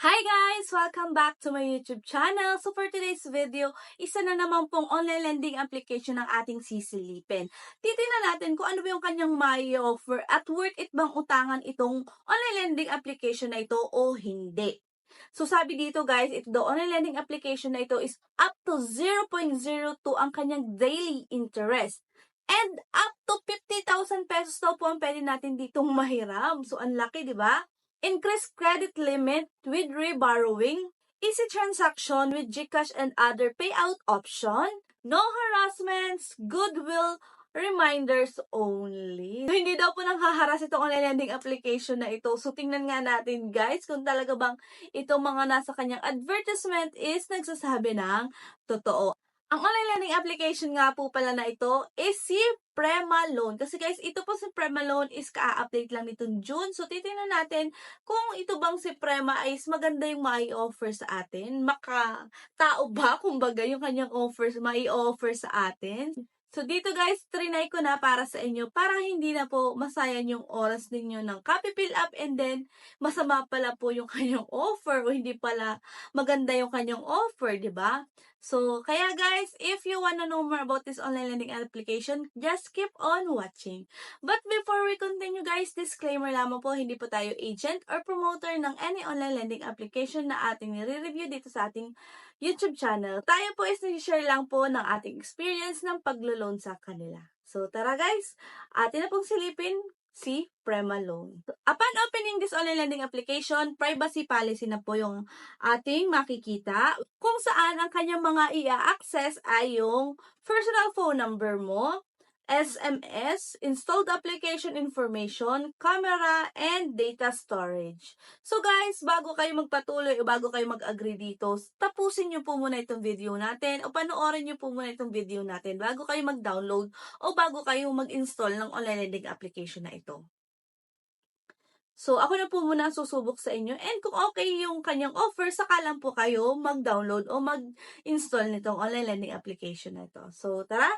Hi guys! Welcome back to my YouTube channel. So for today's video, isa na naman pong online lending application ng ating sisilipin. Titingnan natin kung ano ba yung kanyang may offer at worth it bang utangan itong online lending application na ito o hindi. So sabi dito guys, the online lending application na ito is up to 0.02 ang kanyang daily interest. And up to 50,000 pesos daw po ang pwede natin ditong mahiram. So ang laki, di ba? Increased credit limit with reborrowing, easy transaction with GCash and other payout option, no harassments, goodwill, reminders only. So, hindi daw po nang haharas itong online lending application na ito. So, tingnan nga natin guys kung talaga bang itong mga nasa kanyang advertisement is nagsasabi ng totoo. Ang online lending application nga po pala na ito is si Prema Loan. Kasi guys, ito po si Prema Loan is ka-update lang nitong June. So, titingnan natin kung ito bang si Prema is maganda yung mai-offer sa atin. Makatao ba, kumbaga, yung kanyang offers, mai-offer sa atin. So, dito guys, trinay ko na para sa inyo para hindi na po masayan yung oras ninyo ng copy fill up and then masama pala po yung kanyang offer o hindi pala maganda yung kanyang offer, di ba? So, kaya guys, if you wanna know more about this online lending application, just keep on watching. But before we continue guys, disclaimer lamang po, hindi po tayo agent or promoter ng any online lending application na ating nire-review dito sa ating YouTube channel. Tayo po is nag-share lang po ng ating experience ng paglo-loan sa kanila. So, tara guys, atin na pong silipin si Prema Loan. Upon opening this online lending application, privacy policy na po yung ating makikita kung saan ang kanyang mga i-access ay yung personal phone number mo, SMS, installed application information, camera, and data storage. So guys, bago kayo magpatuloy o bago kayo mag-agree dito, tapusin nyo po muna itong video natin o panoorin nyo po muna itong video natin bago kayo mag-download o bago kayo mag-install ng online lending application na ito. So, ako na po muna susubok sa inyo. And kung okay yung kanyang offer, saka lang po kayo mag-download o mag-install nitong online lending application na ito. So, tara,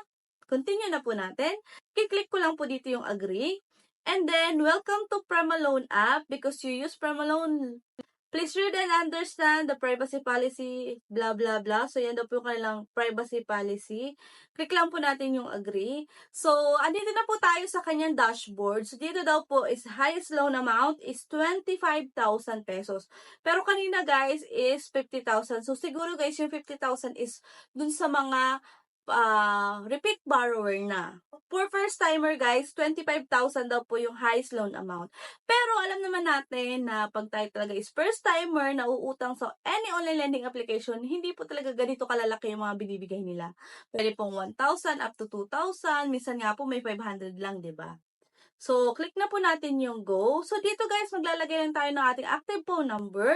continue na po natin. Kiklik ko lang po dito yung agree. And then, welcome to Prema Loan app because you use Prema Loan. Please read and understand the privacy policy, blah, blah, blah. So, yan daw po yung kanilang privacy policy. Click lang po natin yung agree. So, andito na po tayo sa kanyang dashboard. So, dito daw po is highest loan amount is 25,000 pesos. Pero kanina guys is 50,000. So, siguro guys yung 50,000 is dun sa mga repeat borrower na. For first timer guys, 25,000 daw po yung highest loan amount. Pero alam naman natin na pag tayo talaga is first timer na uutang sa any online lending application, hindi po talaga ganito kalalaki yung mga binibigay nila. Pwede pong 1,000 up to 2,000, minsan nga po may 500 lang, 'di ba? So, click na po natin yung go. So, dito guys, maglalagay lang tayo ng ating active phone number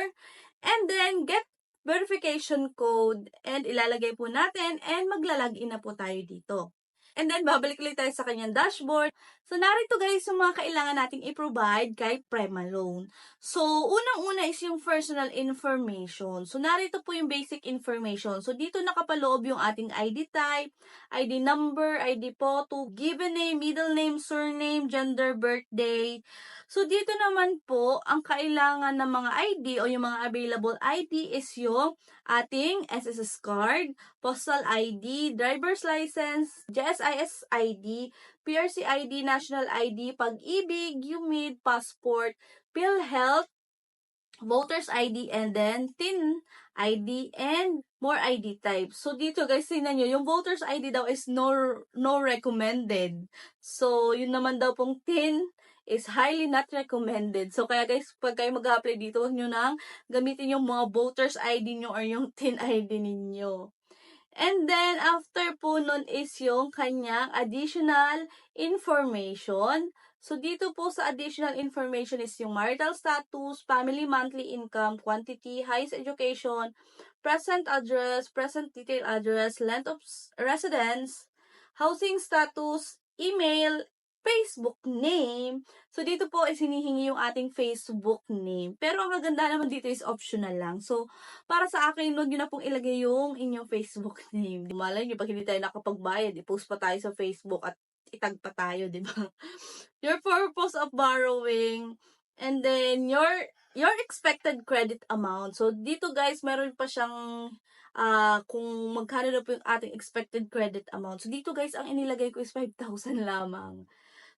and then get verification code and ilalagay po natin and maglalagin na po tayo dito. And then, babalik ulit tayo sa kanyang dashboard. So, narito guys yung mga kailangan nating i-provide kay Prema Loan. So, unang-una is yung personal information. So, narito po yung basic information. So, dito nakapaloob yung ating ID type, ID number, ID photo, given name, middle name, surname, gender, birthday. So, dito naman po, ang kailangan ng mga ID o yung mga available ID is yung ating SSS card, postal ID, driver's license, GSIS ID, PRC ID, National ID, Pag-ibig, UMID, passport, PhilHealth, Voters ID, and then TIN ID, and more ID types. So, dito guys, tingnan nyo, yung Voters ID daw is no recommended. So, yun naman daw pong TIN is highly not recommended. So, kaya guys, pag kayo mag-apply dito, huwag nyo nang gamitin yung mga Voters ID nyo or yung TIN ID ninyo. And then, after po nun is yung kanyang additional information. So, dito po sa additional information is yung marital status, family monthly income, quantity, highest education, present address, present detail address, length of residence, housing status, email, Facebook name. So, dito po is hinihingi yung ating Facebook name. Pero, ang maganda naman dito is optional lang. So, para sa akin, huwag nyo na pong ilagay yung inyong Facebook name. Malay nyo, pag hindi tayo nakapagbayad, i-post pa tayo sa Facebook at itag pa tayo, di ba? Your purpose of borrowing, and then your your expected credit amount. So, dito guys, meron pa siyang kung magkano na po yung ating expected credit amount. So, dito guys, ang inilagay ko is 5,000 lamang.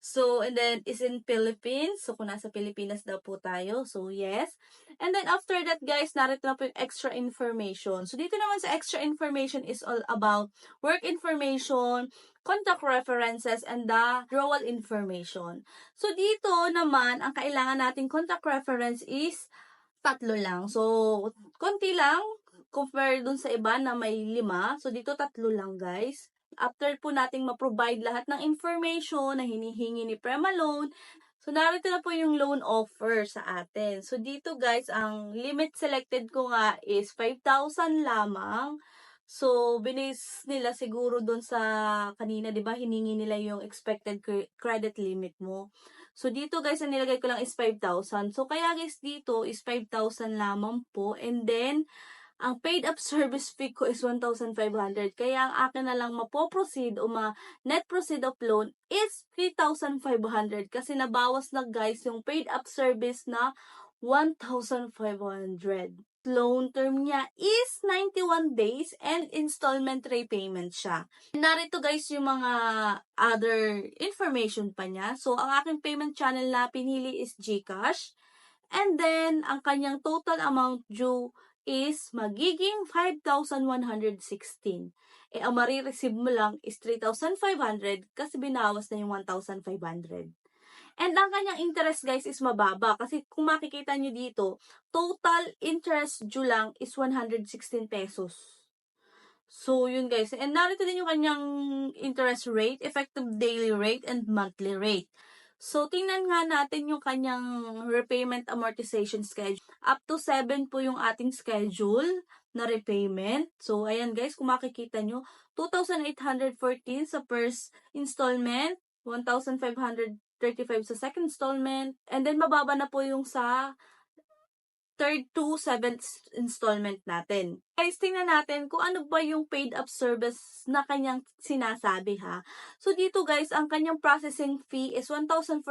So, and then, is in Philippines. So, kung nasa Pilipinas daw po tayo. So, yes. And then, after that, guys, narito na po yung extra information. So, dito naman sa extra information is all about work information, contact references, and the withdrawal information. So, dito naman, ang kailangan nating contact reference is tatlo lang. So, konti lang compare dun sa iba na may 5. So, dito tatlo lang, guys. After po nating ma-provide lahat ng information na hinihingi ni Prema Loan, so narito na po yung loan offer sa atin. So, dito guys, ang limit selected ko nga is 5,000 lamang. So, binis nila siguro dun sa kanina, di ba, hiningi nila yung expected credit limit mo. So, dito guys, ang nilagay ko lang is 5,000. So, kaya guys, dito is 5,000 lamang po. And then, ang paid up service fee ko is 1,500. Kaya ang akin na lang mapoproceed o net proceed of loan is 3,500. Kasi nabawas na guys yung paid up service na 1,500. Loan term niya is 91 days and installment repayment siya. Narito guys yung mga other information pa niya. So, ang aking payment channel na pinili is GCash. And then, ang kanyang total amount due is magiging 5,116. Ang marireceive mo lang is 3,500 kasi binawas na yung 1,500. And ang kanyang interest guys is mababa kasi kung makikita nyo dito, total interest due lang is 116 pesos. So, yun guys. And narito din yung kanyang interest rate, effective daily rate, and monthly rate. So, tingnan nga natin yung kanyang repayment amortization schedule. Up to 7 po yung ating schedule na repayment. So, ayan guys, kung makikita nyo, 2,814 sa first installment, 1,535 sa second installment, and then mababa na po yung sa third to seventh installment natin. Guys, tingnan natin kung ano ba yung paid up service na kanyang sinasabi ha. So dito guys, ang kanyang processing fee is 1,402.5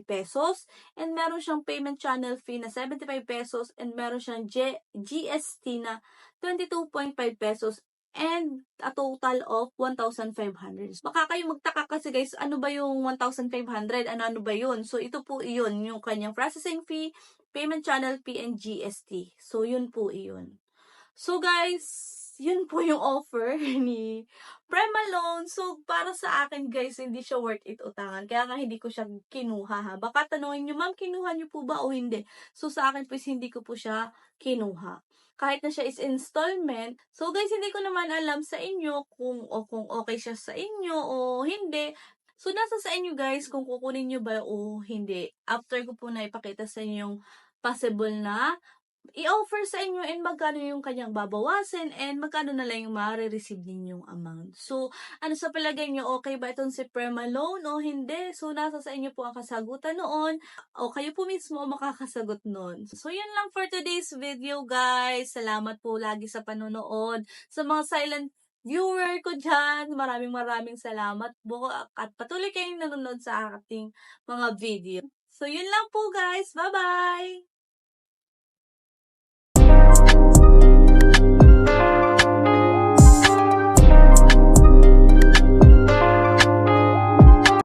pesos and meron siyang payment channel fee na 75 pesos and meron siyang GST na 22.5 pesos and a total of 1,500. Baka kayo magtaka kasi guys, ano ba yung 1,500? Ano ba yun? So ito po iyon, yung kanyang processing fee, payment channel fee, and GST. So, yun po iyon. So, guys, yun po yung offer ni Prema Loan. So, para sa akin, guys, hindi siya worth it utangan. Kaya nga hindi ko siya kinuha, ha. Baka tanungin nyo, ma'am, kinuha nyo po ba o hindi? So, sa akin, pues, hindi ko po siya kinuha. Kahit na siya is installment. So, guys, hindi ko naman alam sa inyo kung okay siya sa inyo o hindi. So, nasa sa inyo guys kung kukunin nyo ba o hindi. After ko po na ipakita sa inyo yung possible na i-offer sa inyo and magkano yung kanyang babawasin and magkano na lang yung ma-receive ninyong amount. So, ano sa palagay nyo, okay ba itong si Prema Loan o hindi? So, nasa sa inyo po ang kasagutan noon o kayo po mismo makakasagot noon. So, yun lang for today's video guys. Salamat po lagi sa panonood. Sa mga silent viewer ko dyan, maraming salamat po at patuloy kayong nanonood sa ating mga video. So, yun lang po guys. Bye-bye!